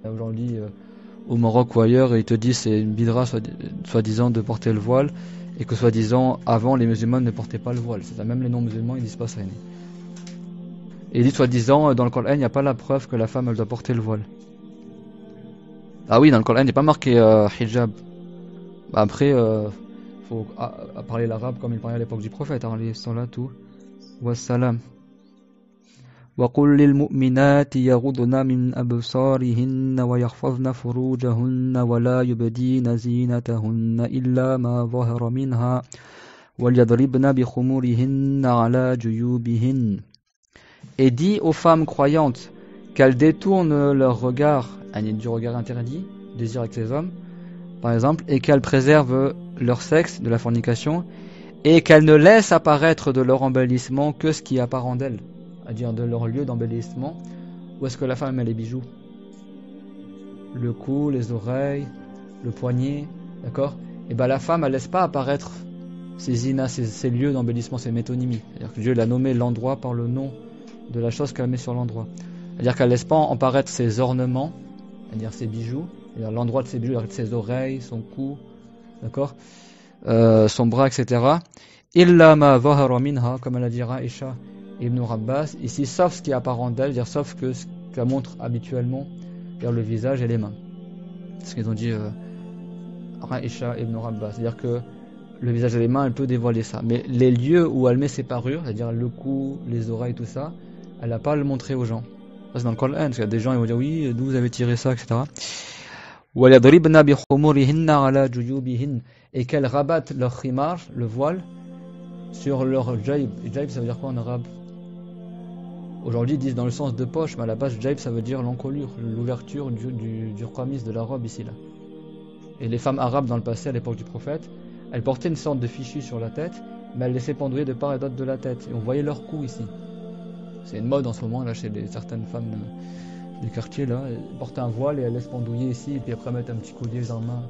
Aujourd'hui, au Maroc ou ailleurs, et ils te disent c'est une bidra soi-disant de porter le voile, et que soi-disant avant les musulmans ne portaient pas le voile. C'est ça, même les non-musulmans ils disent pas ça. Et ils disent soi-disant dans le Coran il n'y a pas la preuve que la femme elle doit porter le voile. Ah oui, dans le Coran il n'est pas marqué hijab. Bah après, faut parler l'arabe comme il parlait à l'époque du prophète, alayhi salatu wassalam. وقل للمؤمنات يغضن من أبصارهن ويحفظن فروجهن ولا يبدين زينتهن إلا ما ظهر منها وليضربن بخمورهن على جيوبهن. Et dit aux femmes croyantes qu'elles détournent leur regard du regard interdit, désir avec ces hommes, par exemple, et qu'elles préservent leur sexe de la fornication, et qu'elles ne laissent apparaître de leur embellissement que ce qui est apparent d'elles, c'est-à-dire de leur lieu d'embellissement. Où est-ce que la femme met les bijoux? Le cou, les oreilles, le poignet, d'accord? Et ben la femme, elle laisse pas apparaître ces zinas, ces lieux d'embellissement, ces métonymies. C'est-à-dire que Dieu l'a nommé l'endroit par le nom de la chose qu'elle met sur l'endroit. C'est-à-dire qu'elle laisse pas apparaître ses ornements, c'est-à-dire ses bijoux, c'est-à-dire l'endroit de ses bijoux, ses oreilles, son cou, d'accord, son bras, etc. Illa ma zahara minha, comme elle a dit Aïcha Ibn Abbas, ici, sauf ce qui est apparent d'elle, c'est-à-dire sauf que ce qu'elle montre habituellement, c'est-à-dire le visage et les mains. C'est ce qu'ils ont dit Aïcha Ibn Abbas, c'est-à-dire que le visage et les mains, elle peut dévoiler ça. Mais les lieux où elle met ses parures, c'est-à-dire le cou, les oreilles, tout ça, elle n'a pas à le montrer aux gens. Ça c'est dans le Coran, parce qu'il y a des gens qui vont dire oui, d'où vous avez tiré ça, etc. Et qu'elles rabattent leur khimar, le voile, sur leur jaib. Jaib, ça veut dire quoi en arabe? Aujourd'hui, ils disent dans le sens de poche, mais à la base, jaib, ça veut dire l'encolure, l'ouverture du qamis, de la robe ici, là. Et les femmes arabes dans le passé, à l'époque du prophète, elles portaient une sorte de fichu sur la tête, mais elles laissaient pendouiller de part et d'autre de la tête. Et on voyait leur cou ici. C'est une mode en ce moment, là, chez certaines femmes du quartier, là. Elles portent un voile et elles laissent pendouiller ici, et puis après mettre un petit collier dans la main.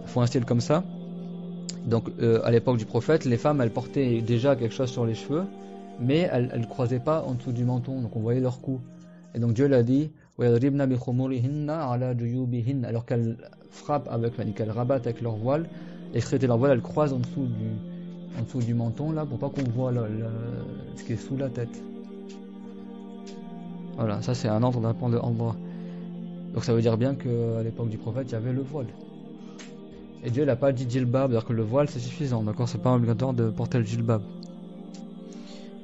Elles font un style comme ça. Donc, à l'époque du prophète, les femmes, elles portaient déjà quelque chose sur les cheveux, mais elles ne croisaient pas en dessous du menton, donc on voyait leur cou. Et donc Dieu l'a dit, alors qu'elles frappent qu'elles rabattent avec leur voile, l'extrémité de leur voile, elles croisent en dessous du menton, là, pour pas qu'on voit ce qui est sous la tête. Voilà, ça c'est un ordre d'apprendre de Allah. Donc ça veut dire bien qu'à l'époque du prophète, il y avait le voile. Et Dieu n'a pas dit djilbab, c'est-à-dire que le voile c'est suffisant, d'accord? C'est pas obligatoire de porter le djilbab.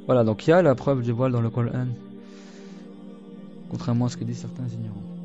Voilà, donc il y a la preuve du voile dans le Coran, contrairement à ce que disent certains ignorants.